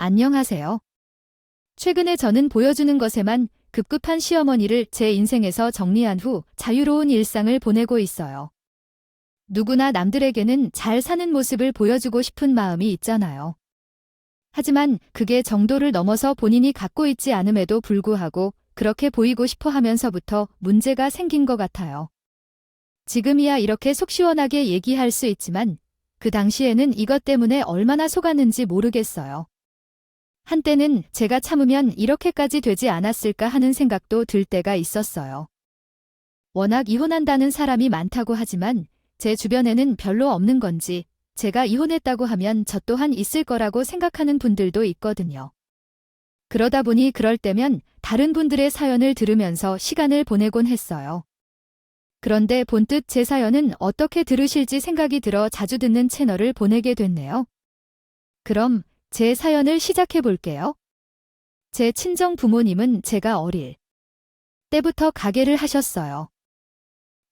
안녕하세요. 최근에 저는 보여주는 것에만 급급한 시어머니를 제 인생에서 정리한 후 자유로운 일상을 보내고 있어요. 누구나 남들에게는 잘 사는 모습을 보여주고 싶은 마음이 있잖아요. 하지만 그게 정도를 넘어서 본인이 갖고 있지 않음에도 불구하고 그렇게 보이고 싶어 하면서부터 문제가 생긴 것 같아요. 지금이야 이렇게 속 시원하게 얘기할 수 있지만 그 당시에는 이것 때문에 얼마나 속았는지 모르겠어요. 한때는 제가 참으면 이렇게까지 되지 않았을까 하는 생각도 들 때가 있었어요. 워낙 이혼한다는 사람이 많다고 하지만 제 주변에는 별로 없는 건지 제가 이혼했다고 하면 저 또한 있을 거라고 생각하는 분들도 있거든요. 그러다 보니 그럴 때면 다른 분들의 사연을 들으면서 시간을 보내곤 했어요. 그런데 본뜻 제 사연은 어떻게 들으실지 생각이 들어 자주 듣는 채널을 보내게 됐네요. 그럼 제 사연을 시작해 볼게요. 제 친정 부모님은 제가 어릴 때부터 가게를 하셨어요.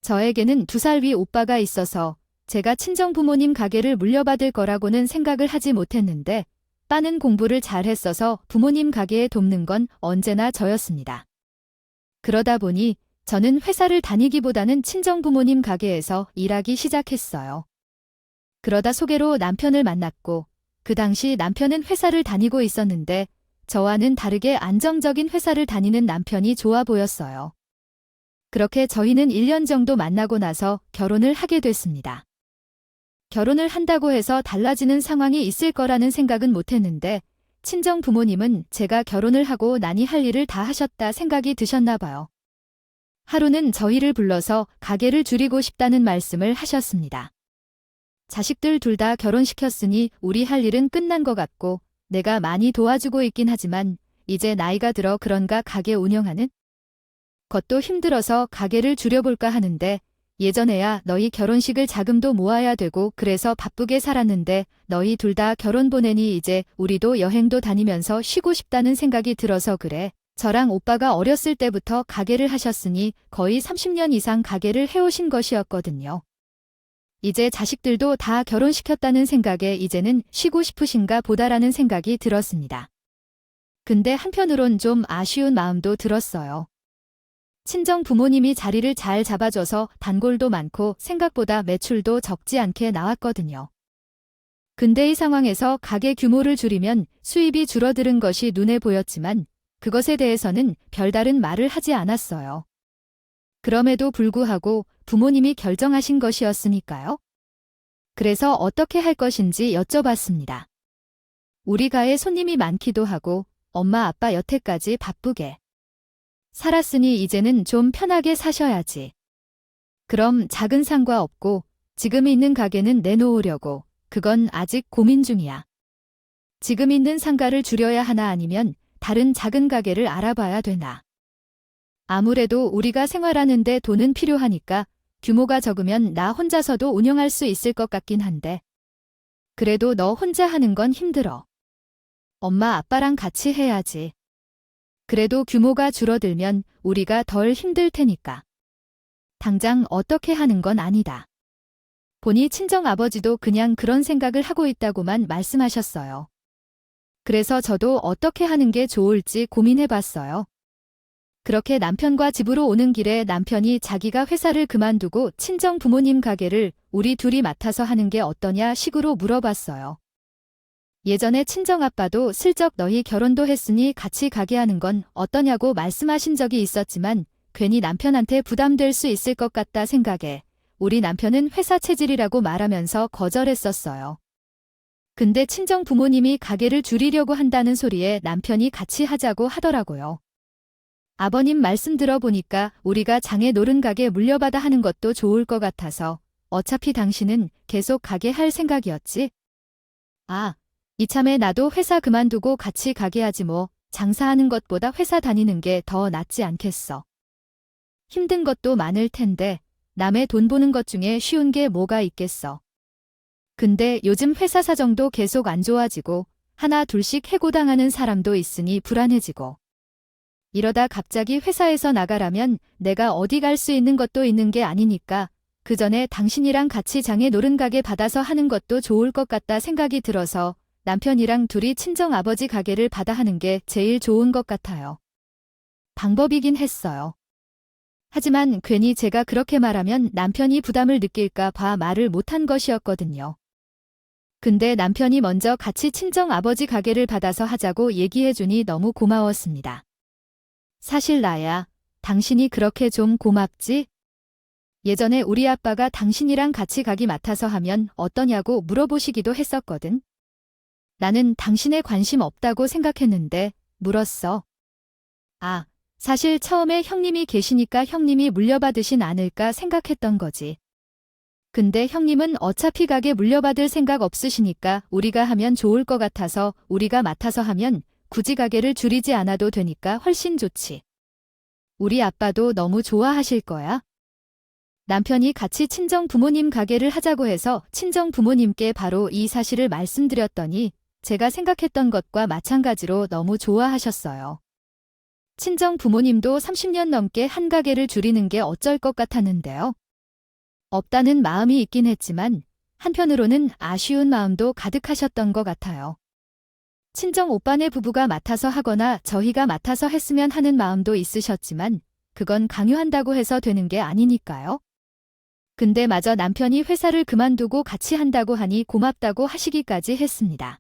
저에게는 2살 위 오빠가 있어서 제가 친정 부모님 가게를 물려받을 거라고는 생각을 하지 못했는데 빠는 공부를 잘 했어서 부모님 가게에 돕는 건 언제나 저였습니다. 그러다 보니 저는 회사를 다니기보다는 친정 부모님 가게에서 일하기 시작했어요. 그러다 소개로 남편을 만났고 그 당시 남편은 회사를 다니고 있었는데 저와는 다르게 안정적인 회사를 다니는 남편이 좋아 보였어요. 그렇게 저희는 1년 정도 만나고 나서 결혼을 하게 됐습니다. 결혼을 한다고 해서 달라지는 상황이 있을 거라는 생각은 못했는데 친정 부모님은 제가 결혼을 하고 나니 할 일을 다 하셨다 생각이 드셨나 봐요. 하루는 저희를 불러서 가게를 줄이고 싶다는 말씀을 하셨습니다. 자식들 둘 다 결혼시켰으니 우리 할 일은 끝난 것 같고 내가 많이 도와주고 있긴 하지만 이제 나이가 들어 그런가 가게 운영하는 것도 힘들어서 가게를 줄여볼까 하는데 예전에야 너희 결혼식을 자금도 모아야 되고 그래서 바쁘게 살았는데 너희 둘 다 결혼 보내니 이제 우리도 여행도 다니면서 쉬고 싶다는 생각이 들어서 그래. 저랑 오빠가 어렸을 때부터 가게를 하셨으니 거의 30년 이상 가게를 해오신 것이었거든요. 이제 자식들도 다 결혼시켰다는 생각에 이제는 쉬고 싶으신가 보다라는 생각이 들었습니다. 근데 한편으론 좀 아쉬운 마음도 들었어요. 친정 부모님이 자리를 잘 잡아줘서 단골도 많고 생각보다 매출도 적지 않게 나왔거든요. 근데 이 상황에서 가게 규모를 줄이면 수입이 줄어드는 것이 눈에 보였지만 그것에 대해서는 별다른 말을 하지 않았어요. 그럼에도 불구하고 부모님이 결정하신 것이었으니까요. 그래서 어떻게 할 것인지 여쭤봤습니다. 우리 가에 손님이 많기도 하고 엄마 아빠 여태까지 바쁘게 살았으니 이제는 좀 편하게 사셔야지. 그럼 작은 상가 없고 지금 있는 가게는 내놓으려고. 그건 아직 고민 중이야. 지금 있는 상가를 줄여야 하나 아니면 다른 작은 가게를 알아봐야 되나. 아무래도 우리가 생활하는데 돈은 필요하니까 규모가 적으면 나 혼자서도 운영할 수 있을 것 같긴 한데. 그래도 너 혼자 하는 건 힘들어. 엄마 아빠랑 같이 해야지. 그래도 규모가 줄어들면 우리가 덜 힘들 테니까. 당장 어떻게 하는 건 아니다. 보니 친정 아버지도 그냥 그런 생각을 하고 있다고만 말씀하셨어요. 그래서 저도 어떻게 하는 게 좋을지 고민해봤어요. 그렇게 남편과 집으로 오는 길에 남편이 자기가 회사를 그만두고 친정 부모님 가게를 우리 둘이 맡아서 하는 게 어떠냐 식으로 물어봤어요. 예전에 친정아빠도 슬쩍 너희 결혼도 했으니 같이 가게 하는 건 어떠냐고 말씀하신 적이 있었지만 괜히 남편한테 부담될 수 있을 것 같다 생각에 우리 남편은 회사 체질이라고 말하면서 거절했었어요. 근데 친정 부모님이 가게를 줄이려고 한다는 소리에 남편이 같이 하자고 하더라고요. 아버님 말씀 들어보니까 우리가 장에 노른 가게 물려받아 하는 것도 좋을 것 같아서 어차피 당신은 계속 가게 할 생각이었지? 아, 이참에 나도 회사 그만두고 같이 가게 하지 뭐. 장사하는 것보다 회사 다니는 게 더 낫지 않겠어. 힘든 것도 많을 텐데 남의 돈 보는 것 중에 쉬운 게 뭐가 있겠어. 근데 요즘 회사 사정도 계속 안 좋아지고 하나 둘씩 해고당하는 사람도 있으니 불안해지고. 이러다 갑자기 회사에서 나가라면 내가 어디 갈 수 있는 것도 있는 게 아니니까 그 전에 당신이랑 같이 장에 노른 가게 받아서 하는 것도 좋을 것 같다 생각이 들어서 남편이랑 둘이 친정아버지 가게를 받아 하는 게 제일 좋은 것 같아요. 방법이긴 했어요. 하지만 괜히 제가 그렇게 말하면 남편이 부담을 느낄까 봐 말을 못한 것이었거든요. 근데 남편이 먼저 같이 친정아버지 가게를 받아서 하자고 얘기해주니 너무 고마웠습니다. 사실 나야, 당신이 그렇게 좀 고맙지? 예전에 우리 아빠가 당신이랑 같이 가기 맡아서 하면 어떠냐고 물어보시기도 했었거든. 나는 당신에 관심 없다고 생각했는데 물었어. 아, 사실 처음에 형님이 계시니까 형님이 물려받으신 않을까 생각했던 거지. 근데 형님은 어차피 가게 물려받을 생각 없으시니까 우리가 하면 좋을 것 같아서 우리가 맡아서 하면 굳이 가게를 줄이지 않아도 되니까 훨씬 좋지. 우리 아빠도 너무 좋아하실 거야. 남편이 같이 친정 부모님 가게를 하자고 해서 친정 부모님께 바로 이 사실을 말씀드렸더니 제가 생각했던 것과 마찬가지로 너무 좋아하셨어요. 친정 부모님도 30년 넘게 한 가게를 줄이는 게 어쩔 것 같았는데요. 없다는 마음이 있긴 했지만 한편으로는 아쉬운 마음도 가득하셨던 것 같아요. 친정 오빠네 부부가 맡아서 하거나 저희가 맡아서 했으면 하는 마음도 있으셨지만 그건 강요한다고 해서 되는 게 아니니까요. 근데 마저 남편이 회사를 그만두고 같이 한다고 하니 고맙다고 하시기까지 했습니다.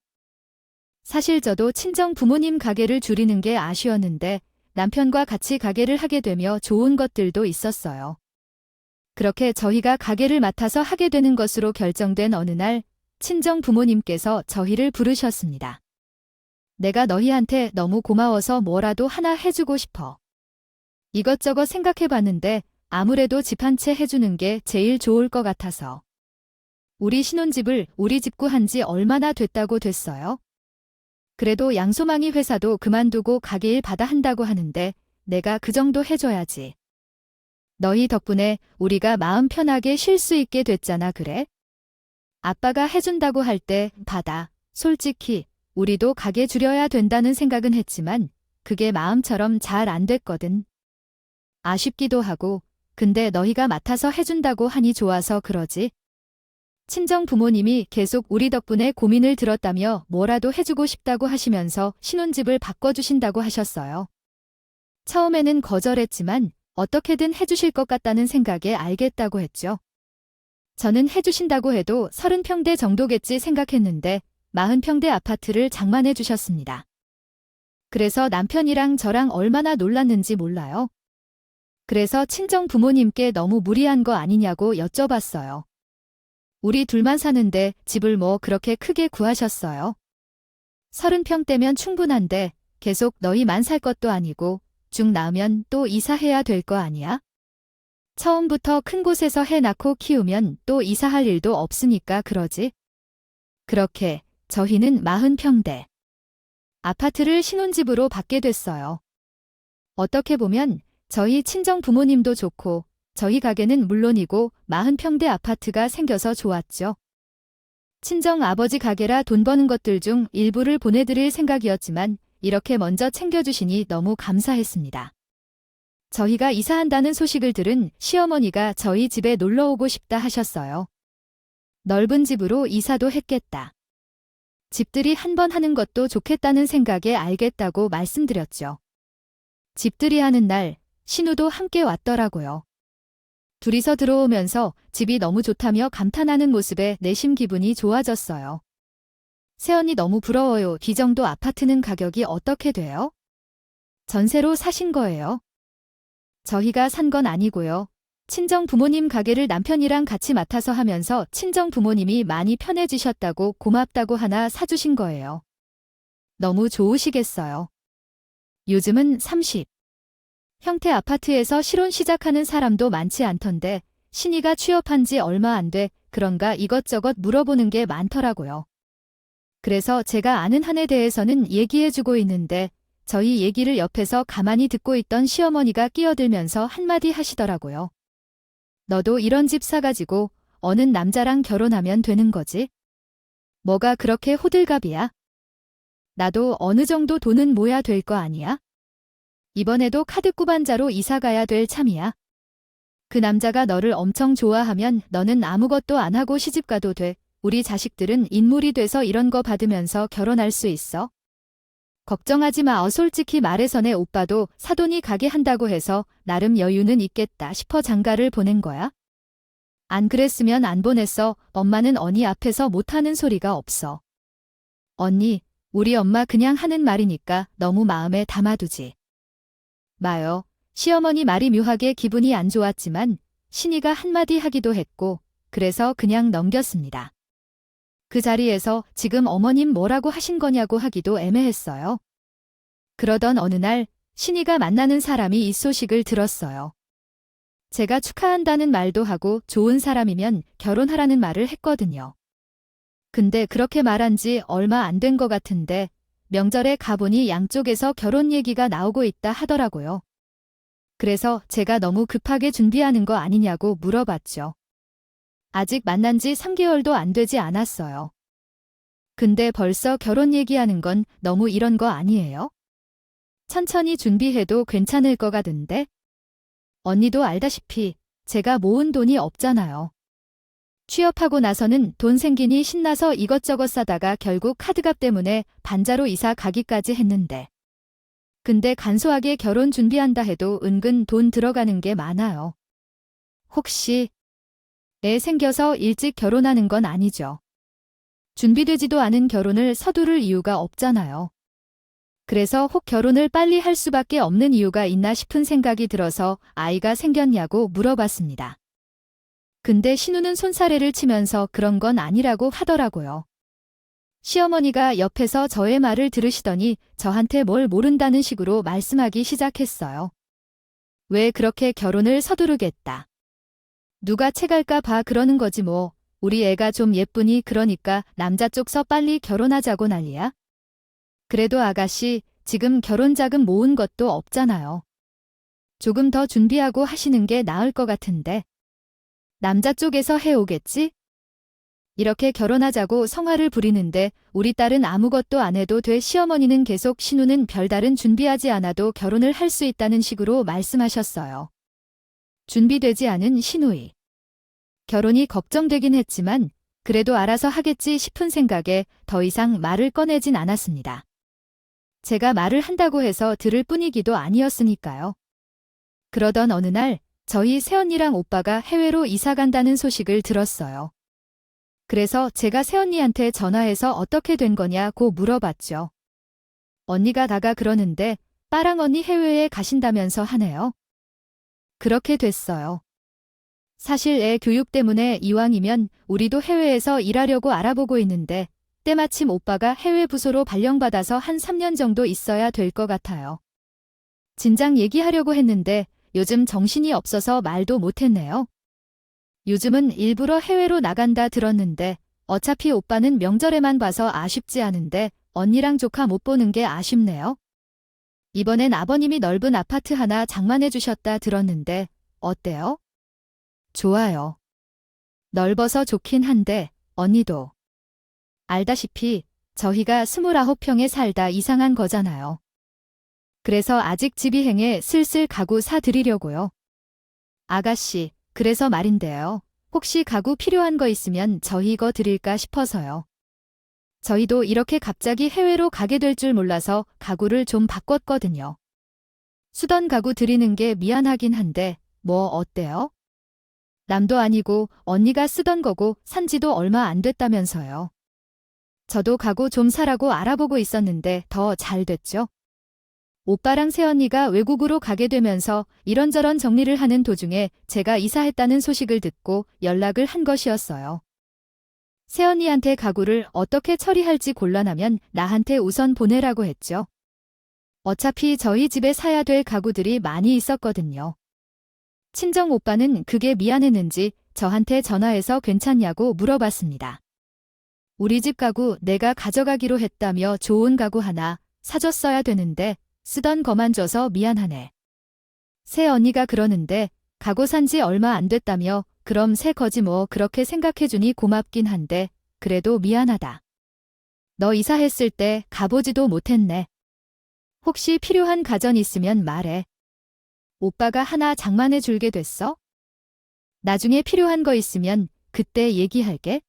사실 저도 친정 부모님 가게를 줄이는 게 아쉬웠는데 남편과 같이 가게를 하게 되며 좋은 것들도 있었어요. 그렇게 저희가 가게를 맡아서 하게 되는 것으로 결정된 어느 날 친정 부모님께서 저희를 부르셨습니다. 내가 너희한테 너무 고마워서 뭐라도 하나 해주고 싶어. 이것저것 생각해봤는데 아무래도 집 한 채 해주는 게 제일 좋을 것 같아서. 우리 신혼집을 우리 집 구한 지 얼마나 됐다고 됐어요? 그래도 양소망이 회사도 그만두고 가게 일 받아 한다고 하는데 내가 그 정도 해줘야지. 너희 덕분에 우리가 마음 편하게 쉴 수 있게 됐잖아, 그래? 아빠가 해준다고 할 때 받아. 솔직히 우리도 가게 줄여야 된다는 생각은 했지만 그게 마음처럼 잘 안 됐거든. 아쉽기도 하고 근데 너희가 맡아서 해준다고 하니 좋아서 그러지. 친정 부모님이 계속 우리 덕분에 고민을 들었다며 뭐라도 해주고 싶다고 하시면서 신혼집을 바꿔주신다고 하셨어요. 처음에는 거절했지만 어떻게든 해주실 것 같다는 생각에 알겠다고 했죠. 저는 해주신다고 해도 30평대 정도겠지 생각했는데 40평대 아파트를 장만해 주셨습니다. 그래서 남편이랑 저랑 얼마나 놀랐는지 몰라요. 그래서 친정 부모님께 너무 무리한 거 아니냐고 여쭤봤어요. 우리 둘만 사는데 집을 뭐 그렇게 크게 구하셨어요? 30평대면 충분한데 계속 너희만 살 것도 아니고 중 나으면 또 이사해야 될 거 아니야? 처음부터 큰 곳에서 해 낳고 키우면 또 이사할 일도 없으니까 그러지. 그렇게 저희는 40평대 아파트를 신혼집으로 받게 됐어요. 어떻게 보면 저희 친정 부모님도 좋고 저희 가게는 물론이고 40평대 아파트가 생겨서 좋았죠. 친정 아버지 가게라 돈 버는 것들 중 일부를 보내드릴 생각이었지만 이렇게 먼저 챙겨주시니 너무 감사했습니다. 저희가 이사한다는 소식을 들은 시어머니가 저희 집에 놀러 오고 싶다 하셨어요. 넓은 집으로 이사도 했겠다. 집들이 한 번 하는 것도 좋겠다는 생각에 알겠다고 말씀드렸죠. 집들이 하는 날 신우도 함께 왔더라고요. 둘이서 들어오면서 집이 너무 좋다며 감탄하는 모습에 내심 기분이 좋아졌어요. 새언니 너무 부러워요. 이 정도 아파트는 가격이 어떻게 돼요? 전세로 사신 거예요? 저희가 산 건 아니고요. 친정 부모님 가게를 남편이랑 같이 맡아서 하면서 친정 부모님이 많이 편해지셨다고 고맙다고 하나 사주신 거예요. 너무 좋으시겠어요. 요즘은 30. 형태 아파트에서 실혼 시작하는 사람도 많지 않던데 신이가 취업한 지 얼마 안 돼 그런가 이것저것 물어보는 게 많더라고요. 그래서 제가 아는 한에 대해서는 얘기해주고 있는데 저희 얘기를 옆에서 가만히 듣고 있던 시어머니가 끼어들면서 한마디 하시더라고요. 너도 이런 집 사가지고 어느 남자랑 결혼하면 되는 거지? 뭐가 그렇게 호들갑이야? 나도 어느 정도 돈은 모야 될 거 아니야? 이번에도 카드 꾸반자로 이사 가야 될 참이야. 그 남자가 너를 엄청 좋아하면 너는 아무것도 안 하고 시집 가도 돼. 우리 자식들은 인물이 돼서 이런 거 받으면서 결혼할 수 있어? 걱정하지 마. 솔직히 말해서 내 오빠도 사돈이 가게 한다고 해서 나름 여유는 있겠다 싶어 장가를 보낸 거야? 안 그랬으면 안 보냈어. 엄마는 언니 앞에서 못하는 소리가 없어. 언니, 우리 엄마 그냥 하는 말이니까 너무 마음에 담아두지 마요. 시어머니 말이 묘하게 기분이 안 좋았지만 신이가 한마디 하기도 했고 그래서 그냥 넘겼습니다. 그 자리에서 지금 어머님 뭐라고 하신 거냐고 하기도 애매했어요. 그러던 어느 날 신이가 만나는 사람이 이 소식을 들었어요. 제가 축하한다는 말도 하고 좋은 사람이면 결혼하라는 말을 했거든요. 근데 그렇게 말한 지 얼마 안 된 것 같은데 명절에 가보니 양쪽에서 결혼 얘기가 나오고 있다 하더라고요. 그래서 제가 너무 급하게 준비하는 거 아니냐고 물어봤죠. 아직 만난 지 3개월도 안 되지 않았어요. 근데 벌써 결혼 얘기하는 건 너무 이런 거 아니에요? 천천히 준비해도 괜찮을 것 같은데? 언니도 알다시피 제가 모은 돈이 없잖아요. 취업하고 나서는 돈 생기니 신나서 이것저것 사다가 결국 카드값 때문에 반자로 이사 가기까지 했는데. 근데 간소하게 결혼 준비한다 해도 은근 돈 들어가는 게 많아요. 혹시 애 생겨서 일찍 결혼하는 건 아니죠? 준비되지도 않은 결혼을 서두를 이유가 없잖아요. 그래서 혹 결혼을 빨리 할 수밖에 없는 이유가 있나 싶은 생각이 들어서 아이가 생겼냐고 물어봤습니다. 근데 신우는 손사래를 치면서 그런 건 아니라고 하더라고요. 시어머니가 옆에서 저의 말을 들으시더니 저한테 뭘 모른다는 식으로 말씀하기 시작했어요. 왜 그렇게 결혼을 서두르겠다. 누가 채갈까 봐 그러는 거지 뭐. 우리 애가 좀 예쁘니 그러니까 남자 쪽서 빨리 결혼하자고 난리야. 그래도 아가씨, 지금 결혼 자금 모은 것도 없잖아요. 조금 더 준비하고 하시는 게 나을 것 같은데. 남자 쪽에서 해오겠지? 이렇게 결혼하자고 성화를 부리는데 우리 딸은 아무것도 안 해도 돼. 시어머니는 계속 신우는 별다른 준비하지 않아도 결혼을 할 수 있다는 식으로 말씀하셨어요. 준비되지 않은 신우이. 결혼이 걱정되긴 했지만 그래도 알아서 하겠지 싶은 생각에 더 이상 말을 꺼내진 않았습니다. 제가 말을 한다고 해서 들을 분위기도 아니었으니까요. 그러던 어느 날 저희 새언니랑 오빠가 해외로 이사 간다는 소식을 들었어요. 그래서 제가 새언니한테 전화해서 어떻게 된 거냐고 물어봤죠. 언니가 다가 그러는데 빠랑 언니 해외에 가신다면서 하네요. 그렇게 됐어요. 사실 애 교육 때문에 이왕이면 우리도 해외에서 일하려고 알아보고 있는데 때마침 오빠가 해외 부서로 발령받아서 한 3년 정도 있어야 될 것 같아요. 진작 얘기하려고 했는데 요즘 정신이 없어서 말도 못했네요. 요즘은 일부러 해외로 나간다 들었는데 어차피 오빠는 명절에만 봐서 아쉽지 않은데 언니랑 조카 못 보는 게 아쉽네요. 이번엔 아버님이 넓은 아파트 하나 장만해 주셨다 들었는데 어때요? 좋아요. 넓어서 좋긴 한데 언니도 알다시피 저희가 29평에 살다 이상한 거잖아요. 그래서 아직 집이행에 슬슬 가구 사드리려고요. 아가씨, 그래서 말인데요. 혹시 가구 필요한 거 있으면 저희 거 드릴까 싶어서요. 저희도 이렇게 갑자기 해외로 가게 될 줄 몰라서 가구를 좀 바꿨거든요. 쓰던 가구 드리는 게 미안하긴 한데 뭐 어때요? 남도 아니고 언니가 쓰던 거고 산 지도 얼마 안 됐다면서요. 저도 가구 좀 사라고 알아보고 있었는데 더 잘 됐죠? 오빠랑 새언니가 외국으로 가게 되면서 이런저런 정리를 하는 도중에 제가 이사했다는 소식을 듣고 연락을 한 것이었어요. 새언니한테 가구를 어떻게 처리할지 곤란하면 나한테 우선 보내라고 했죠. 어차피 저희 집에 사야 될 가구들이 많이 있었거든요. 친정 오빠는 그게 미안했는지 저한테 전화해서 괜찮냐고 물어봤습니다. 우리 집 가구 내가 가져가기로 했다며 좋은 가구 하나 사줬어야 되는데 쓰던 거만 줘서 미안하네. 새 언니가 그러는데 가구 산 지 얼마 안 됐다며 그럼 새 거지 뭐 그렇게 생각해주니 고맙긴 한데 그래도 미안하다. 너 이사했을 때 가보지도 못했네. 혹시 필요한 가전 있으면 말해. 오빠가 하나 장만해 줄게 됐어? 나중에 필요한 거 있으면 그때 얘기할게.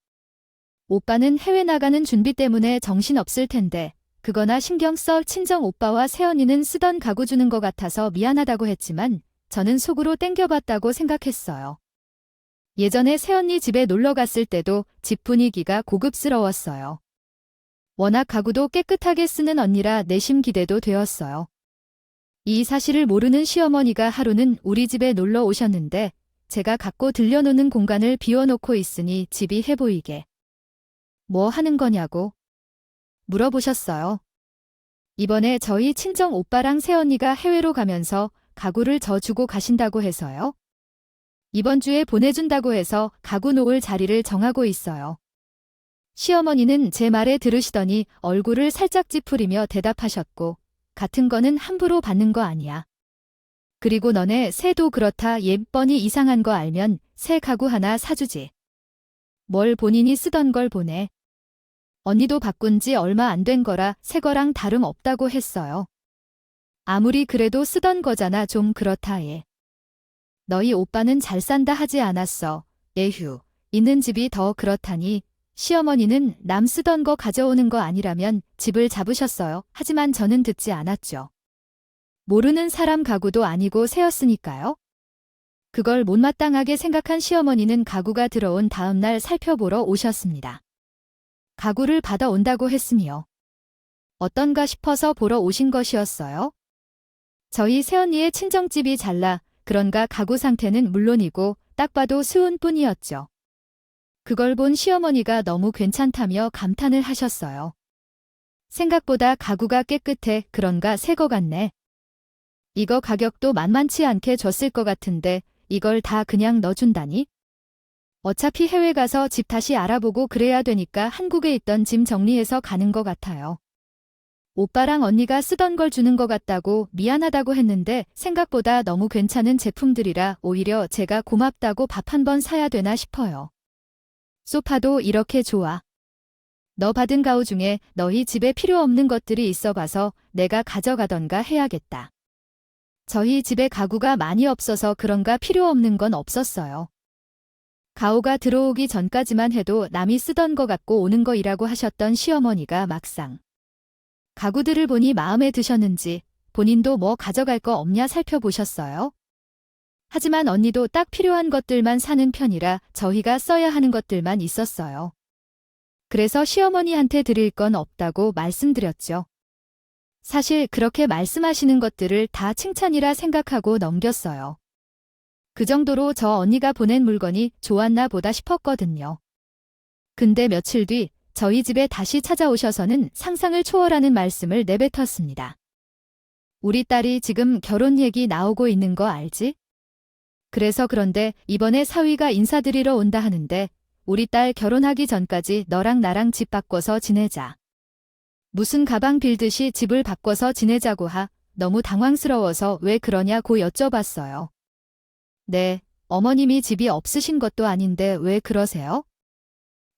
오빠는 해외 나가는 준비 때문에 정신없을 텐데 그거나 신경 써. 친정 오빠와 새언니는 쓰던 가구 주는 것 같아서 미안하다고 했지만 저는 속으로 땡겨봤다고 생각했어요. 예전에 새언니 집에 놀러 갔을 때도 집 분위기가 고급스러웠어요. 워낙 가구도 깨끗하게 쓰는 언니라 내심 기대도 되었어요. 이 사실을 모르는 시어머니가 하루는 우리 집에 놀러 오셨는데 제가 갖고 들려놓는 공간을 비워놓고 있으니 집이 해보이게. 뭐 하는 거냐고 물어보셨어요. 이번에 저희 친정 오빠랑 새언니가 해외로 가면서 가구를 저 주고 가신다고 해서요. 이번 주에 보내준다고 해서 가구 놓을 자리를 정하고 있어요. 시어머니는 제 말에 들으시더니 얼굴을 살짝 찌푸리며 대답하셨고 같은 거는 함부로 받는 거 아니야. 그리고 너네 새도 그렇다 예뻔히 이상한 거 알면 새 가구 하나 사주지. 뭘 본인이 쓰던 걸 보내. 언니도 바꾼 지 얼마 안 된 거라 새 거랑 다름 없다고 했어요. 아무리 그래도 쓰던 거잖아. 좀 그렇다 얘. 너희 오빠는 잘 산다 하지 않았어. 에휴, 있는 집이 더 그렇다니. 시어머니는 남 쓰던 거 가져오는 거 아니라면 집을 잡으셨어요. 하지만 저는 듣지 않았죠. 모르는 사람 가구도 아니고 새였으니까요. 그걸 못마땅하게 생각한 시어머니는 가구가 들어온 다음 날 살펴보러 오셨습니다. 가구를 받아온다고 했으며 어떤가 싶어서 보러 오신 것이었어요. 저희 새언니의 친정집이 잘나 그런가 가구 상태는 물론이고 딱 봐도 수은 뿐이었죠. 그걸 본 시어머니가 너무 괜찮다며 감탄을 하셨어요. 생각보다 가구가 깨끗해. 그런가 새 거 같네. 이거 가격도 만만치 않게 줬을 것 같은데 이걸 다 그냥 넣어준다니? 어차피 해외 가서 집 다시 알아보고 그래야 되니까 한국에 있던 짐 정리해서 가는 것 같아요. 오빠랑 언니가 쓰던 걸 주는 것 같다고 미안하다고 했는데 생각보다 너무 괜찮은 제품들이라 오히려 제가 고맙다고 밥 한 번 사야 되나 싶어요. 소파도 이렇게 좋아. 너 받은 가구 중에 너희 집에 필요 없는 것들이 있어 봐서 내가 가져가던가 해야겠다. 저희 집에 가구가 많이 없어서 그런가 필요 없는 건 없었어요. 가오가 들어오기 전까지만 해도 남이 쓰던 거 갖고 오는 거이라고 하셨던 시어머니가 막상 가구들을 보니 마음에 드셨는지 본인도 뭐 가져갈 거 없냐 살펴보셨어요. 하지만 언니도 딱 필요한 것들만 사는 편이라 저희가 써야 하는 것들만 있었어요. 그래서 시어머니한테 드릴 건 없다고 말씀드렸죠. 사실 그렇게 말씀하시는 것들을 다 칭찬이라 생각하고 넘겼어요. 그 정도로 저 언니가 보낸 물건이 좋았나 보다 싶었거든요. 근데 며칠 뒤 저희 집에 다시 찾아오셔서는 상상을 초월하는 말씀을 내뱉었습니다. 우리 딸이 지금 결혼 얘기 나오고 있는 거 알지? 그래서 그런데 이번에 사위가 인사드리러 온다 하는데 우리 딸 결혼하기 전까지 너랑 나랑 집 바꿔서 지내자. 무슨 가방 빌듯이 집을 바꿔서 지내자고 하. 너무 당황스러워서 왜 그러냐고 여쭤봤어요. 네, 어머님이 집이 없으신 것도 아닌데 왜 그러세요?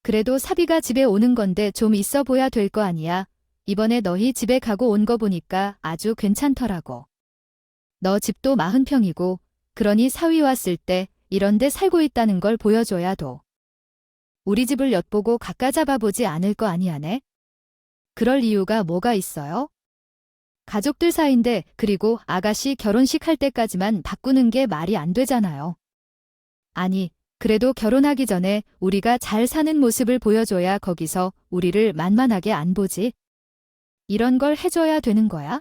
그래도 사비가 집에 오는 건데 좀 있어 보야 될 거 아니야. 이번에 너희 집에 가고 온 거 보니까 아주 괜찮더라고. 너 집도 40평이고 그러니 사위 왔을 때 이런 데 살고 있다는 걸 보여줘야 도. 우리 집을 엿보고 가까 잡아보지 않을 거 아니야네. 그럴 이유가 뭐가 있어요? 가족들 사이인데 그리고 아가씨 결혼식 할 때까지만 바꾸는 게 말이 안 되잖아요. 아니, 그래도 결혼하기 전에 우리가 잘 사는 모습을 보여줘야 거기서 우리를 만만하게 안 보지. 이런 걸 해줘야 되는 거야?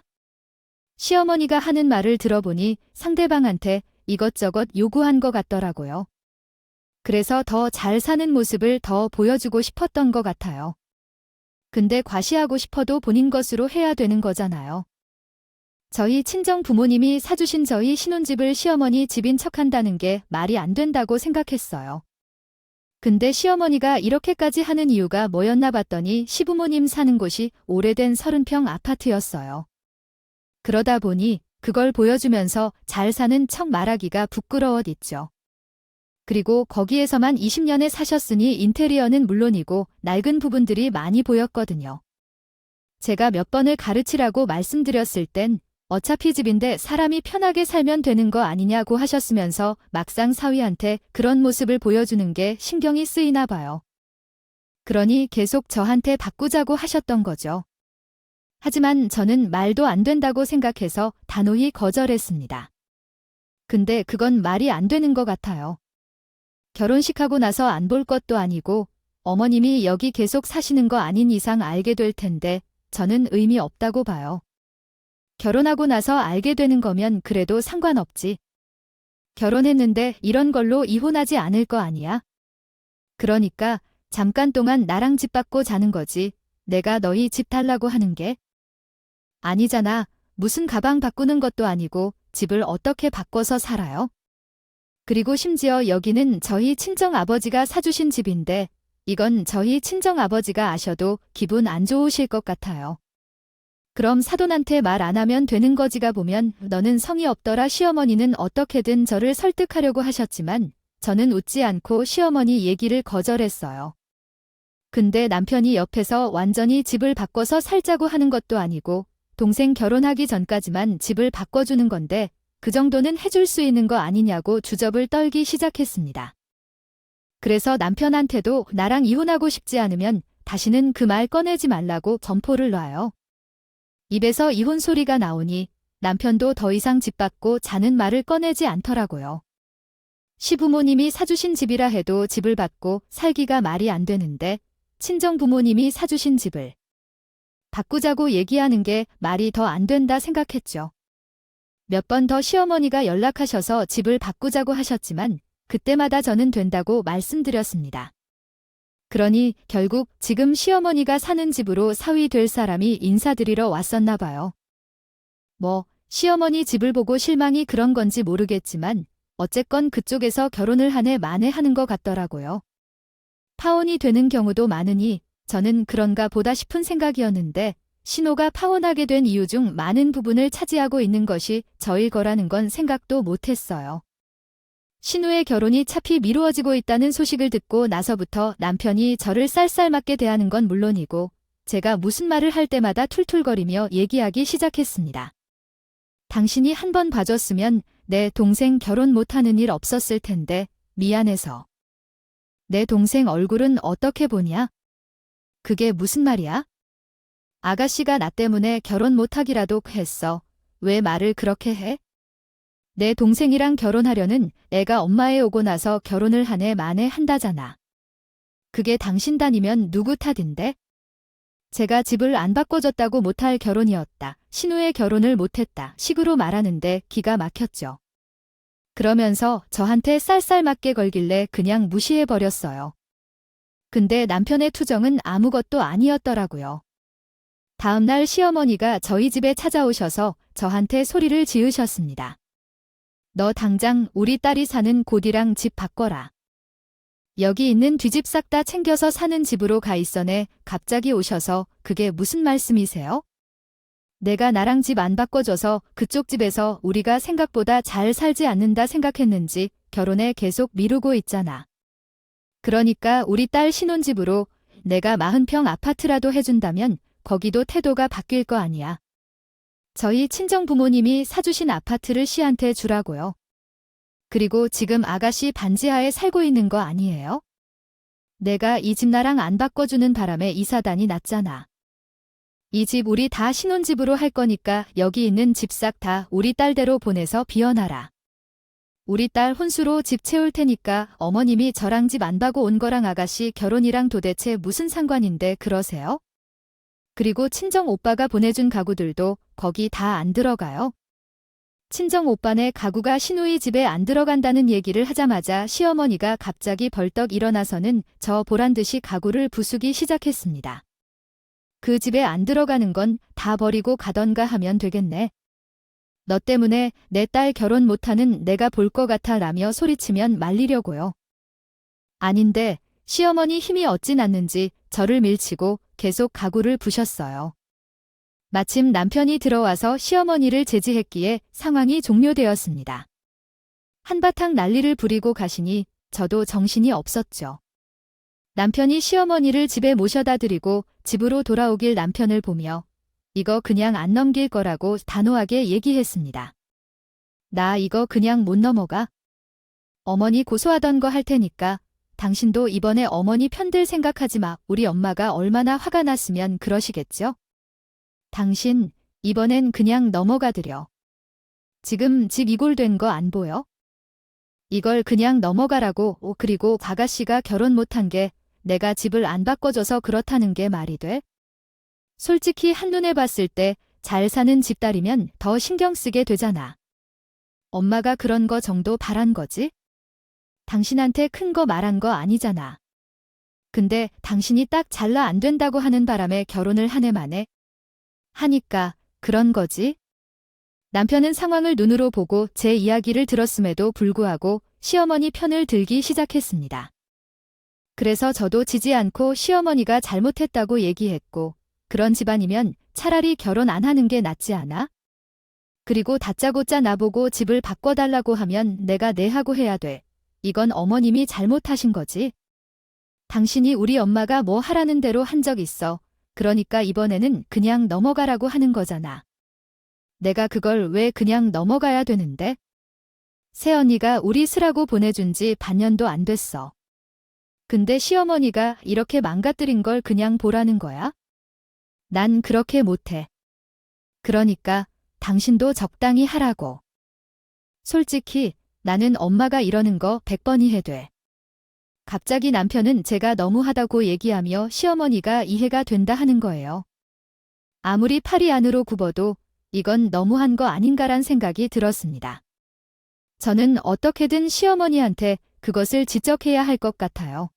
시어머니가 하는 말을 들어보니 상대방한테 이것저것 요구한 것 같더라고요. 그래서 더 잘 사는 모습을 더 보여주고 싶었던 것 같아요. 근데 과시하고 싶어도 본인 것으로 해야 되는 거잖아요. 저희 친정 부모님이 사주신 저희 신혼집을 시어머니 집인 척한다는 게 말이 안 된다고 생각했어요. 근데 시어머니가 이렇게까지 하는 이유가 뭐였나 봤더니 시부모님 사는 곳이 오래된 30평 아파트였어요. 그러다 보니 그걸 보여주면서 잘 사는 척 말하기가 부끄러웠죠. 그리고 거기에서만 20년에 사셨으니 인테리어는 물론이고 낡은 부분들이 많이 보였거든요. 제가 몇 번을 가르치라고 말씀드렸을 땐 어차피 집인데 사람이 편하게 살면 되는 거 아니냐고 하셨으면서 막상 사위한테 그런 모습을 보여주는 게 신경이 쓰이나 봐요. 그러니 계속 저한테 바꾸자고 하셨던 거죠. 하지만 저는 말도 안 된다고 생각해서 단호히 거절했습니다. 근데 그건 말이 안 되는 것 같아요. 결혼식하고 나서 안 볼 것도 아니고 어머님이 여기 계속 사시는 거 아닌 이상 알게 될 텐데 저는 의미 없다고 봐요. 결혼하고 나서 알게 되는 거면 그래도 상관없지. 결혼했는데 이런 걸로 이혼하지 않을 거 아니야? 그러니까 잠깐 동안 나랑 집 바꿔 자는 거지. 내가 너희 집 달라고 하는 게 아니잖아. 무슨 가방 바꾸는 것도 아니고 집을 어떻게 바꿔서 살아요? 그리고 심지어 여기는 저희 친정아버지가 사주신 집인데 이건 저희 친정아버지가 아셔도 기분 안 좋으실 것 같아요. 그럼 사돈한테 말 안 하면 되는 거지가 보면 너는 성의 없더라. 시어머니는 어떻게든 저를 설득하려고 하셨지만 저는 웃지 않고 시어머니 얘기를 거절했어요. 근데 남편이 옆에서 완전히 집을 바꿔서 살자고 하는 것도 아니고 동생 결혼하기 전까지만 집을 바꿔주는 건데 그 정도는 해줄 수 있는 거 아니냐고 주접을 떨기 시작했습니다. 그래서 남편한테도 나랑 이혼하고 싶지 않으면 다시는 그 말 꺼내지 말라고 점포를 놔요. 입에서 이혼 소리가 나오니 남편도 더 이상 집 바꿔 자는 말을 꺼내지 않더라고요. 시부모님이 사주신 집이라 해도 집을 바꿔 살기가 말이 안 되는데 친정 부모님이 사주신 집을 바꾸자고 얘기하는 게 말이 더 안 된다 생각했죠. 몇 번 더 시어머니가 연락하셔서 집을 바꾸자고 하셨지만 그때마다 저는 된다고 말씀드렸습니다. 그러니 결국 지금 시어머니가 사는 집으로 사위 될 사람이 인사드리러 왔었나 봐요. 뭐 시어머니 집을 보고 실망이 그런 건지 모르겠지만 어쨌건 그쪽에서 결혼을 한 해 만에 하는 것 같더라고요. 파혼이 되는 경우도 많으니 저는 그런가 보다 싶은 생각이었는데 신호가 파혼하게 된 이유 중 많은 부분을 차지하고 있는 것이 저일 거라는 건 생각도 못했어요. 신우의 결혼이 차피 미루어지고 있다는 소식을 듣고 나서부터 남편이 저를 쌀쌀맞게 대하는 건 물론이고 제가 무슨 말을 할 때마다 툴툴거리며 얘기하기 시작했습니다. 당신이 한 번 봐줬으면 내 동생 결혼 못하는 일 없었을 텐데 미안해서. 내 동생 얼굴은 어떻게 보냐? 그게 무슨 말이야? 아가씨가 나 때문에 결혼 못하기라도 했어. 왜 말을 그렇게 해? 내 동생이랑 결혼하려는 애가 엄마에 오고 나서 결혼을 한 해 만에 한다잖아. 그게 당신 다니면 누구 탓인데? 제가 집을 안 바꿔줬다고 못할 결혼이었다. 신우의 결혼을 못했다. 식으로 말하는데 기가 막혔죠. 그러면서 저한테 쌀쌀맞게 걸길래 그냥 무시해버렸어요. 근데 남편의 투정은 아무것도 아니었더라고요. 다음날 시어머니가 저희 집에 찾아오셔서 저한테 소리를 지으셨습니다. 너 당장 우리 딸이 사는 고디랑 집 바꿔라. 여기 있는 뒷집 싹 다 챙겨서 사는 집으로 가 있어네. 갑자기 오셔서 그게 무슨 말씀이세요? 내가 나랑 집 안 바꿔줘서 그쪽 집에서 우리가 생각보다 잘 살지 않는다 생각했는지 결혼에 계속 미루고 있잖아. 그러니까 우리 딸 신혼집으로 내가 40평 아파트라도 해준다면 거기도 태도가 바뀔 거 아니야. 저희 친정 부모님이 사주신 아파트를 씨한테 주라고요. 그리고 지금 아가씨 반지하에 살고 있는 거 아니에요? 내가 이 집 나랑 안 바꿔주는 바람에 이사단이 났잖아. 이 집 우리 다 신혼집으로 할 거니까 여기 있는 집 싹 다 우리 딸대로 보내서 비워놔라. 우리 딸 혼수로 집 채울 테니까 어머님이 저랑 집 안 바고 온 거랑 아가씨 결혼이랑 도대체 무슨 상관인데 그러세요? 그리고 친정 오빠가 보내준 가구들도 거기 다 안 들어가요. 친정 오빠네 가구가 신우이 집에 안 들어간다는 얘기를 하자마자 시어머니가 갑자기 벌떡 일어나서는 저 보란듯이 가구를 부수기 시작했습니다. 그 집에 안 들어가는 건 다 버리고 가던가 하면 되겠네. 너 때문에 내 딸 결혼 못하는 내가 볼 것 같아 라며 소리치면 말리려고요. 아닌데 시어머니 힘이 어찌 났는지 저를 밀치고 계속 가구를 부셨어요. 마침 남편이 들어와서 시어머니를 제지했기에 상황이 종료되었습니다. 한바탕 난리를 부리고 가시니 저도 정신이 없었죠. 남편이 시어머니를 집에 모셔다 드리고 집으로 돌아오길 남편을 보며 이거 그냥 안 넘길 거라고 단호하게 얘기했습니다. 나 이거 그냥 못 넘어가. 어머니 고소하던 거 할 테니까 당신도 이번에 어머니 편들 생각하지 마. 우리 엄마가 얼마나 화가 났으면 그러시겠죠? 당신, 이번엔 그냥 넘어가드려. 지금 집 이골된 거 안 보여? 이걸 그냥 넘어가라고. 그리고 아가씨가 결혼 못한 게 내가 집을 안 바꿔줘서 그렇다는 게 말이 돼? 솔직히 한눈에 봤을 때 잘 사는 집딸이면 더 신경 쓰게 되잖아. 엄마가 그런 거 정도 바란 거지? 당신한테 큰 거 말한 거 아니잖아. 근데 당신이 딱 잘라 안 된다고 하는 바람에 결혼을 한 해 만에 하니까 그런 거지? 남편은 상황을 눈으로 보고 제 이야기를 들었음에도 불구하고 시어머니 편을 들기 시작했습니다. 그래서 저도 지지 않고 시어머니가 잘못했다고 얘기했고, 그런 집안이면 차라리 결혼 안 하는 게 낫지 않아? 그리고 다짜고짜 나보고 집을 바꿔달라고 하면 내가 네 하고 해야 돼. 이건 어머님이 잘못하신 거지. 당신이 우리 엄마가 뭐 하라는 대로 한 적 있어. 그러니까 이번에는 그냥 넘어가라고 하는 거잖아. 내가 그걸 왜 그냥 넘어가야 되는데? 새언니가 우리 쓰라고 보내준 지 반년도 안 됐어. 근데 시어머니가 이렇게 망가뜨린 걸 그냥 보라는 거야? 난 그렇게 못해. 그러니까 당신도 적당히 하라고. 솔직히 나는 엄마가 이러는 거 100번 이해돼. 갑자기 남편은 제가 너무하다고 얘기하며 시어머니가 이해가 된다 하는 거예요. 아무리 팔이 안으로 굽어도 이건 너무한 거 아닌가란 생각이 들었습니다. 저는 어떻게든 시어머니한테 그것을 지적해야 할 것 같아요.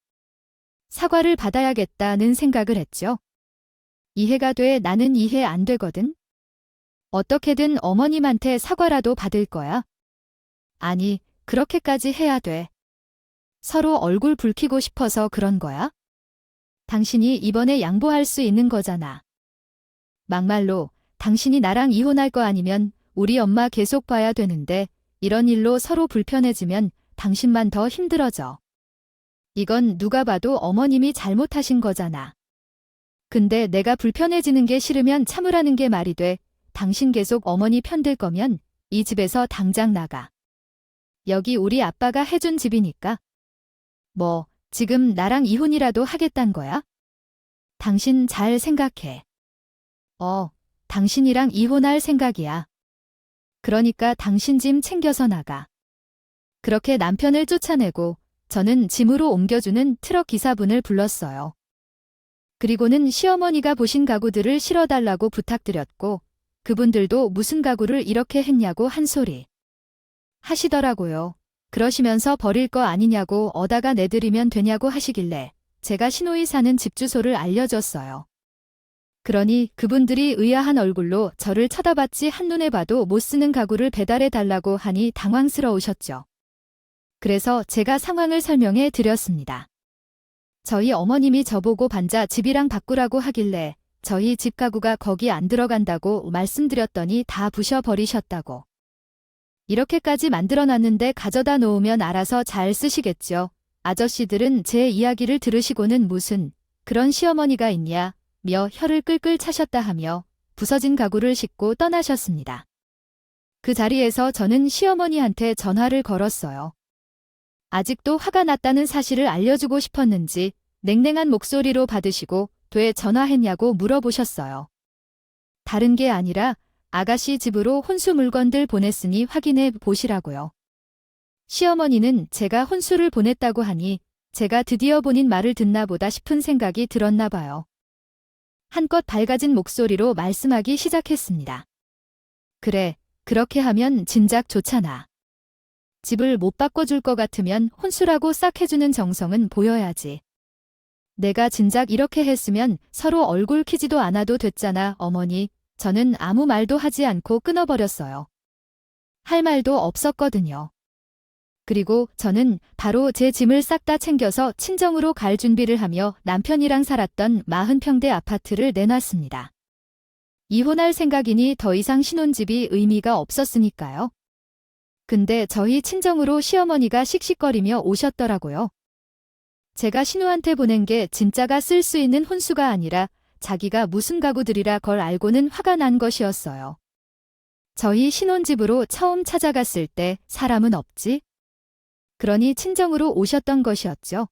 사과를 받아야겠다는 생각을 했죠. 이해가 돼. 나는 이해 안 되거든. 어떻게든 어머님한테 사과라도 받을 거야. 아니, 그렇게까지 해야 돼. 서로 얼굴 붉히고 싶어서 그런 거야? 당신이 이번에 양보할 수 있는 거잖아. 막말로 당신이 나랑 이혼할 거 아니면 우리 엄마 계속 봐야 되는데 이런 일로 서로 불편해지면 당신만 더 힘들어져. 이건 누가 봐도 어머님이 잘못하신 거잖아. 근데 내가 불편해지는 게 싫으면 참으라는 게 말이 돼. 당신 계속 어머니 편들 거면 이 집에서 당장 나가. 여기 우리 아빠가 해준 집이니까. 뭐, 지금 나랑 이혼이라도 하겠단 거야? 당신 잘 생각해. 당신이랑 이혼할 생각이야. 그러니까 당신 짐 챙겨서 나가. 그렇게 남편을 쫓아내고 저는 짐으로 옮겨주는 트럭 기사분을 불렀어요. 그리고는 시어머니가 보신 가구들을 실어달라고 부탁드렸고 그분들도 무슨 가구를 이렇게 했냐고 한 소리 하시더라고요. 그러시면서 버릴 거 아니냐고 어다가 내드리면 되냐고 하시길래 제가 시노이 사는 집 주소를 알려줬어요. 그러니 그분들이 의아한 얼굴로 저를 쳐다봤지 한눈에 봐도 못 쓰는 가구를 배달해 달라고 하니 당황스러우셨죠. 그래서 제가 상황을 설명해 드렸습니다. 저희 어머님이 저보고 반자 집이랑 바꾸라고 하길래 저희 집 가구가 거기 안 들어간다고 말씀드렸더니 다 부셔버리셨다고. 이렇게까지 만들어놨는데 가져다 놓으면 알아서 잘 쓰시겠죠. 아저씨들은 제 이야기를 들으시고는 무슨 그런 시어머니가 있냐 며 혀를 끌끌 차셨다 하며 부서진 가구를 싣고 떠나셨습니다. 그 자리에서 저는 시어머니한테 전화를 걸었어요. 아직도 화가 났다는 사실을 알려주고 싶었는지 냉랭한 목소리로 받으시고 왜 전화했냐고 물어보셨어요. 다른 게 아니라 아가씨 집으로 혼수 물건들 보냈으니 확인해 보시라고요. 시어머니는 제가 혼수를 보냈다고 하니 제가 드디어 본인 말을 듣나 보다 싶은 생각이 들었나 봐요. 한껏 밝아진 목소리로 말씀하기 시작했습니다. 그래, 그렇게 하면 진작 좋잖아. 집을 못 바꿔줄 것 같으면 혼수라고 싹 해주는 정성은 보여야지. 내가 진작 이렇게 했으면 서로 얼굴 키지도 않아도 됐잖아, 어머니. 저는 아무 말도 하지 않고 끊어버렸어요. 할 말도 없었거든요. 그리고 저는 바로 제 짐을 싹 다 챙겨서 친정으로 갈 준비를 하며 남편이랑 살았던 40평대 아파트를 내놨습니다. 이혼할 생각이니 더 이상 신혼집이 의미가 없었으니까요. 근데 저희 친정으로 시어머니가 씩씩거리며 오셨더라고요. 제가 신우한테 보낸 게 진짜가 쓸 수 있는 혼수가 아니라 자기가 무슨 가구들이라 걸 알고는 화가 난 것이었어요. 저희 신혼집으로 처음 찾아갔을 때 사람은 없지? 그러니 친정으로 오셨던 것이었죠.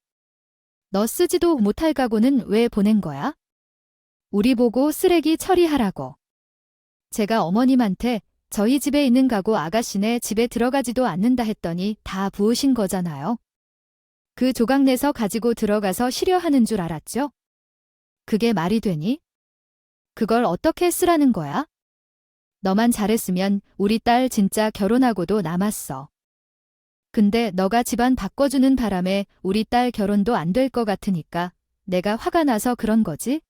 너 쓰지도 못할 가구는 왜 보낸 거야? 우리 보고 쓰레기 처리하라고. 제가 어머님한테 저희 집에 있는 가구 아가씨네 집에 들어가지도 않는다 했더니 다 부으신 거잖아요. 그 조각 내서 가지고 들어가서 쉬려하는 줄 알았죠? 그게 말이 되니? 그걸 어떻게 쓰라는 거야? 너만 잘했으면 우리 딸 진짜 결혼하고도 남았어. 근데 너가 집안 바꿔주는 바람에 우리 딸 결혼도 안 될 것 같으니까 내가 화가 나서 그런 거지?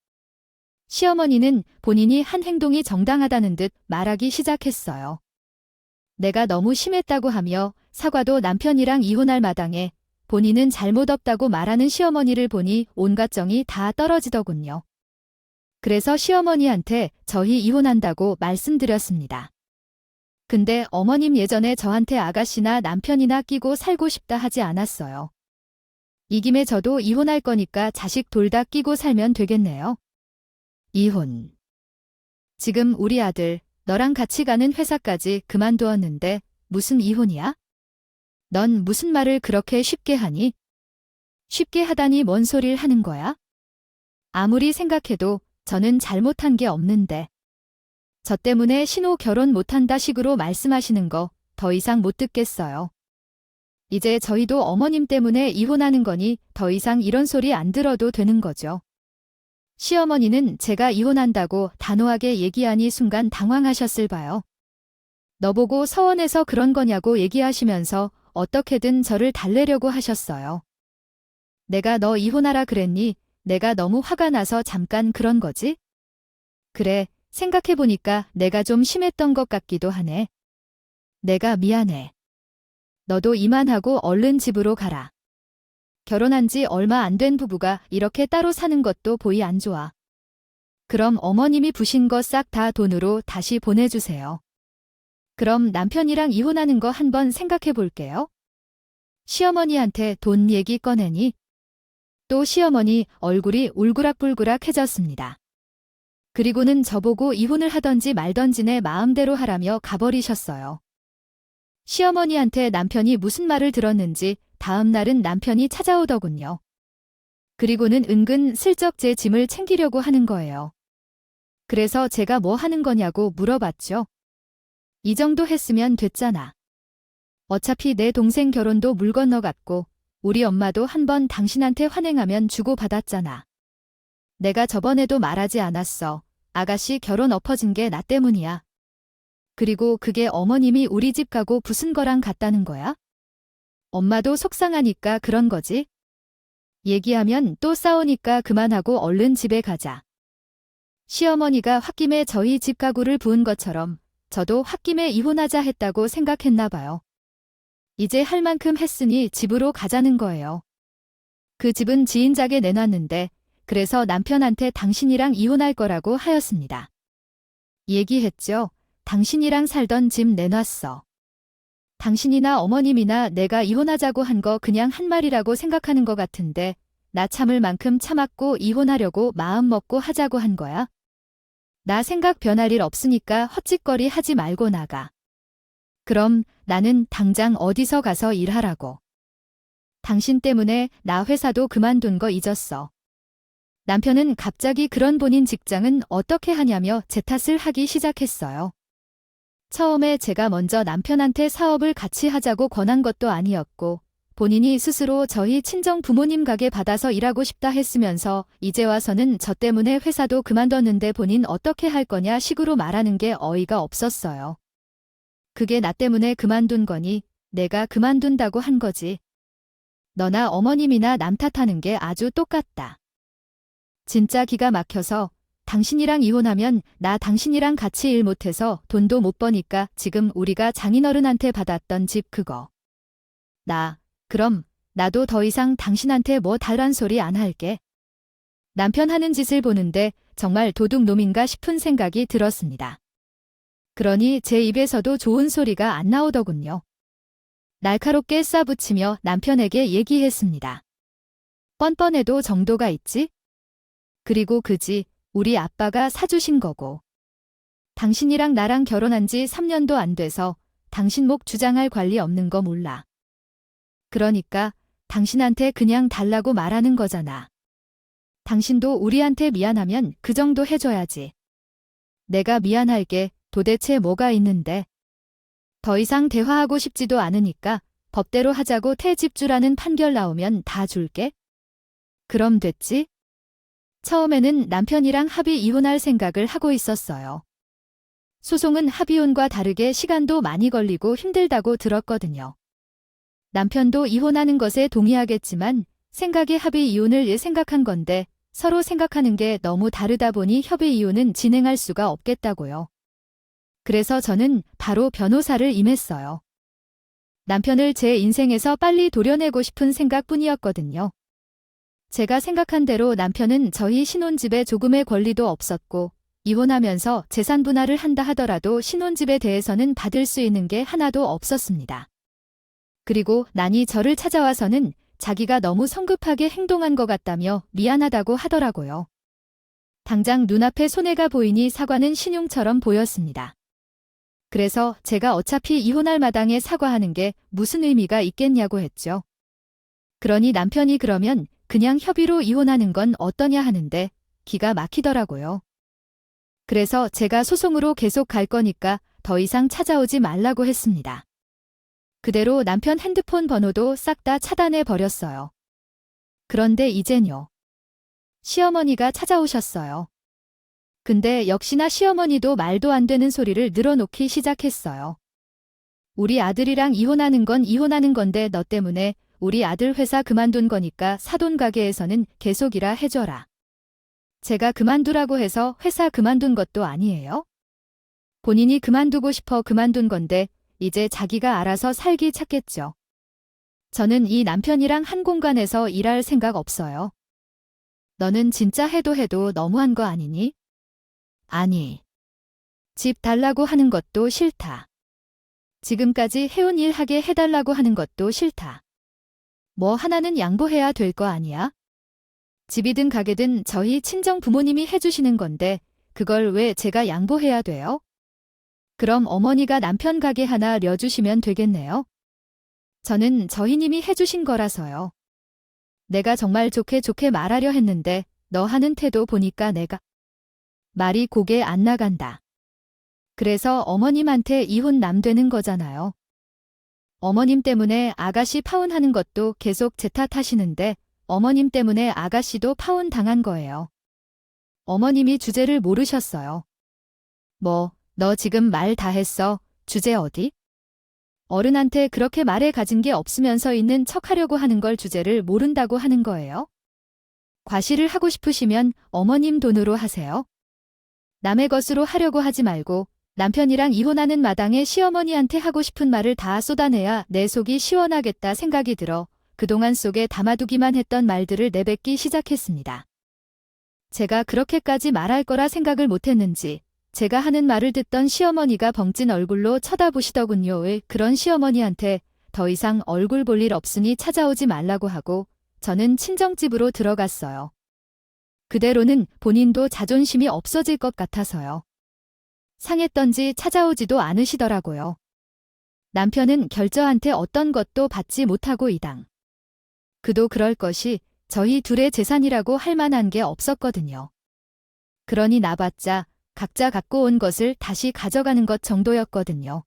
시어머니는 본인이 한 행동이 정당하다는 듯 말하기 시작했어요. 내가 너무 심했다고 하며 사과도 남편이랑 이혼할 마당에 본인은 잘못 없다고 말하는 시어머니를 보니 온갖 정이 다 떨어지더군요. 그래서 시어머니한테 저희 이혼한다고 말씀드렸습니다. 근데 어머님 예전에 저한테 아가씨나 남편이나 끼고 살고 싶다 하지 않았어요. 이 김에 저도 이혼할 거니까 자식 둘 다 끼고 살면 되겠네요. 이혼. 지금 우리 아들, 너랑 같이 가는 회사까지 그만두었는데 무슨 이혼이야? 넌 무슨 말을 그렇게 쉽게 하니? 쉽게 하다니 뭔 소리를 하는 거야? 아무리 생각해도 저는 잘못한 게 없는데. 저 때문에 신호 결혼 못한다 식으로 말씀하시는 거 더 이상 못 듣겠어요. 이제 저희도 어머님 때문에 이혼하는 거니 더 이상 이런 소리 안 들어도 되는 거죠. 시어머니는 제가 이혼한다고 단호하게 얘기하니 순간 당황하셨을 봐요. 너보고 서원해서 그런 거냐고 얘기하시면서 어떻게든 저를 달래려고 하셨어요. 내가 너 이혼하라 그랬니? 내가 너무 화가 나서 잠깐 그런 거지? 그래, 생각해보니까 내가 좀 심했던 것 같기도 하네. 내가 미안해. 너도 이만하고 얼른 집으로 가라. 결혼한 지 얼마 안 된 부부가 이렇게 따로 사는 것도 보이 안 좋아. 그럼 어머님이 부신 거 싹 다 돈으로 다시 보내주세요. 그럼 남편이랑 이혼하는 거 한번 생각해 볼게요. 시어머니한테 돈 얘기 꺼내니? 또 시어머니 얼굴이 울그락불그락해졌습니다. 그리고는 저보고 이혼을 하던지 말던지 내 마음대로 하라며 가버리셨어요. 시어머니한테 남편이 무슨 말을 들었는지 다음 날은 남편이 찾아오더군요. 그리고는 은근 슬쩍 제 짐을 챙기려고 하는 거예요. 그래서 제가 뭐 하는 거냐고 물어봤죠. 이 정도 했으면 됐잖아. 어차피 내 동생 결혼도 물 건너갔고 우리 엄마도 한번 당신한테 환행하면 주고받았잖아. 내가 저번에도 말하지 않았어. 아가씨 결혼 엎어진 게 나 때문이야. 그리고 그게 어머님이 우리 집 가고 부순 거랑 같다는 거야? 엄마도 속상하니까 그런 거지? 얘기하면 또 싸우니까 그만하고 얼른 집에 가자. 시어머니가 홧김에 저희 집 가구를 부은 것처럼 저도 홧김에 이혼하자 했다고 생각했나 봐요. 이제 할 만큼 했으니 집으로 가자는 거예요. 그 집은 지인작에 내놨는데 그래서 남편한테 당신이랑 이혼할 거라고 하였습니다. 얘기했죠. 당신이랑 살던 집 내놨어. 당신이나 어머님이나 내가 이혼하자고 한 거 그냥 한 말이라고 생각하는 것 같은데 나 참을 만큼 참았고 이혼하려고 마음 먹고 하자고 한 거야? 나 생각 변할 일 없으니까 헛짓거리 하지 말고 나가. 그럼 나는 당장 어디서 가서 일하라고. 당신 때문에 나 회사도 그만둔 거 잊었어. 남편은 갑자기 그런 본인 직장은 어떻게 하냐며 제 탓을 하기 시작했어요. 처음에 제가 먼저 남편한테 사업을 같이 하자고 권한 것도 아니었고 본인이 스스로 저희 친정 부모님 가게 받아서 일하고 싶다 했으면서 이제 와서는 저 때문에 회사도 그만뒀는데 본인 어떻게 할 거냐 식으로 말하는 게 어이가 없었어요. 그게 나 때문에 그만둔 거니 내가 그만둔다고 한 거지. 너나 어머님이나 남 탓하는 게 아주 똑같다. 진짜 기가 막혀서 당신이랑 이혼하면 나 당신이랑 같이 일 못해서 돈도 못 버니까 지금 우리가 장인어른한테 받았던 집 그거. 그럼 나도 더 이상 당신한테 뭐 달란 소리 안 할게. 남편 하는 짓을 보는데 정말 도둑놈인가 싶은 생각이 들었습니다. 그러니 제 입에서도 좋은 소리가 안 나오더군요. 날카롭게 싸붙이며 남편에게 얘기했습니다. 뻔뻔해도 정도가 있지? 그리고 그 집 우리 아빠가 사주신 거고. 당신이랑 나랑 결혼한 지 3년도 안 돼서 당신 목 주장할 권리 없는 거 몰라. 그러니까 당신한테 그냥 달라고 말하는 거잖아. 당신도 우리한테 미안하면 그 정도 해줘야지. 내가 미안할 게 도대체 뭐가 있는데. 더 이상 대화하고 싶지도 않으니까 법대로 하자고 퇴집주라는 판결 나오면 다 줄게. 그럼 됐지? 처음에는 남편이랑 합의 이혼할 생각을 하고 있었어요. 소송은 합의혼과 다르게 시간도 많이 걸리고 힘들다고 들었거든요. 남편도 이혼하는 것에 동의하겠지만 생각의 합의 이혼을 생각한 건데 서로 생각하는 게 너무 다르다 보니 협의 이혼은 진행할 수가 없겠다고요. 그래서 저는 바로 변호사를 임했어요. 남편을 제 인생에서 빨리 도려내고 싶은 생각뿐이었거든요. 제가 생각한 대로 남편은 저희 신혼집에 조금의 권리도 없었고 이혼하면서 재산 분할을 한다 하더라도 신혼집에 대해서는 받을 수 있는 게 하나도 없었습니다. 그리고 난이 저를 찾아와서는 자기가 너무 성급하게 행동한 것 같다며 미안하다고 하더라고요. 당장 눈앞에 손해가 보이니 사과는 신용처럼 보였습니다. 그래서 제가 어차피 이혼할 마당에 사과하는 게 무슨 의미가 있겠냐고 했죠. 그러니 남편이 그러면 그냥 협의로 이혼하는 건 어떠냐 하는데 기가 막히더라고요. 그래서 제가 소송으로 계속 갈 거니까 더 이상 찾아오지 말라고 했습니다. 그대로 남편 핸드폰 번호도 싹 다 차단해 버렸어요. 그런데 이젠요. 시어머니가 찾아오셨어요. 근데 역시나 시어머니도 말도 안 되는 소리를 늘어놓기 시작했어요. 우리 아들이랑 이혼하는 건 이혼하는 건데 너 때문에 우리 아들 회사 그만둔 거니까 사돈 가게에서는 계속이라 해줘라. 제가 그만두라고 해서 회사 그만둔 것도 아니에요? 본인이 그만두고 싶어 그만둔 건데 이제 자기가 알아서 살기 찾겠죠. 저는 이 남편이랑 한 공간에서 일할 생각 없어요. 너는 진짜 해도 너무한 거 아니니? 아니. 집 달라고 하는 것도 싫다. 지금까지 해온 일 하게 해달라고 하는 것도 싫다. 뭐 하나는 양보해야 될 거 아니야? 집이든 가게든 저희 친정 부모님이 해주시는 건데 그걸 왜 제가 양보해야 돼요? 그럼 어머니가 남편 가게 하나 려주시면 되겠네요. 저는 저희님이 해주신 거라서요. 내가 정말 좋게 말하려 했는데 너 하는 태도 보니까 내가 말이 고개 안 나간다. 그래서 어머님한테 이혼 남 되는 거잖아요. 어머님 때문에 아가씨 파혼하는 것도 계속 제 탓하시는데 어머님 때문에 아가씨도 파혼 당한 거예요. 어머님이 주제를 모르셨어요. 뭐, 너 지금 말 다 했어. 주제 어디? 어른한테 그렇게 말에 가진 게 없으면서 있는 척하려고 하는 걸 주제를 모른다고 하는 거예요? 과시를 하고 싶으시면 어머님 돈으로 하세요. 남의 것으로 하려고 하지 말고 남편이랑 이혼하는 마당에 시어머니한테 하고 싶은 말을 다 쏟아내야 내 속이 시원하겠다 생각이 들어 그동안 속에 담아두기만 했던 말들을 내뱉기 시작했습니다. 제가 그렇게까지 말할 거라 생각을 못했는지 제가 하는 말을 듣던 시어머니가 벙찐 얼굴로 쳐다보시더군요. 그런 시어머니한테 더 이상 얼굴 볼 일 없으니 찾아오지 말라고 하고 저는 친정집으로 들어갔어요. 그대로는 본인도 자존심이 없어질 것 같아서요. 상했던지 찾아오지도 않으시더라고요. 남편은 결저한테 어떤 것도 받지 못하고 이당. 그도 그럴 것이 저희 둘의 재산이라고 할 만한 게 없었거든요. 그러니 나봤자 각자 갖고 온 것을 다시 가져가는 것 정도였거든요.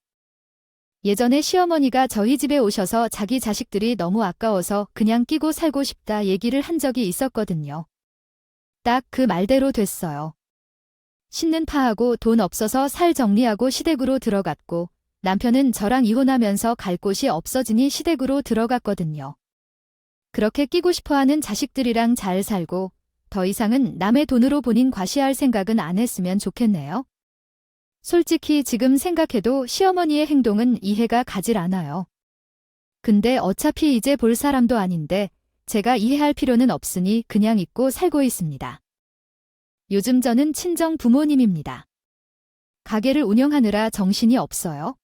예전에 시어머니가 저희 집에 오셔서 자기 자식들이 너무 아까워서 그냥 끼고 살고 싶다 얘기를 한 적이 있었거든요. 딱 그 말대로 됐어요. 씻는 파하고 돈 없어서 살 정리하고 시댁으로 들어갔고 남편은 저랑 이혼하면서 갈 곳이 없어지니 시댁으로 들어갔거든요. 그렇게 끼고 싶어하는 자식들이랑 잘 살고 더 이상은 남의 돈으로 본인 과시할 생각은 안 했으면 좋겠네요. 솔직히 지금 생각해도 시어머니의 행동은 이해가 가질 않아요. 근데 어차피 이제 볼 사람도 아닌데 제가 이해할 필요는 없으니 그냥 잊고 살고 있습니다. 요즘 저는 친정 부모님입니다. 가게를 운영하느라 정신이 없어요.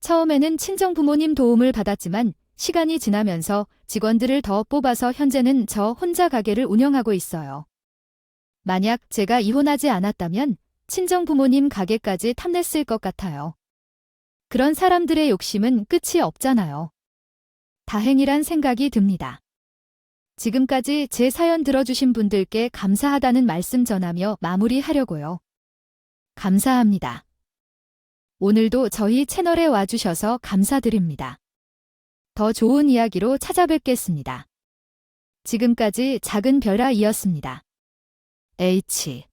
처음에는 친정 부모님 도움을 받았지만 시간이 지나면서 직원들을 더 뽑아서 현재는 저 혼자 가게를 운영하고 있어요. 만약 제가 이혼하지 않았다면 친정 부모님 가게까지 탐냈을 것 같아요. 그런 사람들의 욕심은 끝이 없잖아요. 다행이란 생각이 듭니다. 지금까지 제 사연 들어주신 분들께 감사하다는 말씀 전하며 마무리하려고요. 감사합니다. 오늘도 저희 채널에 와주셔서 감사드립니다. 더 좋은 이야기로 찾아뵙겠습니다. 지금까지 작은 별아이였습니다. H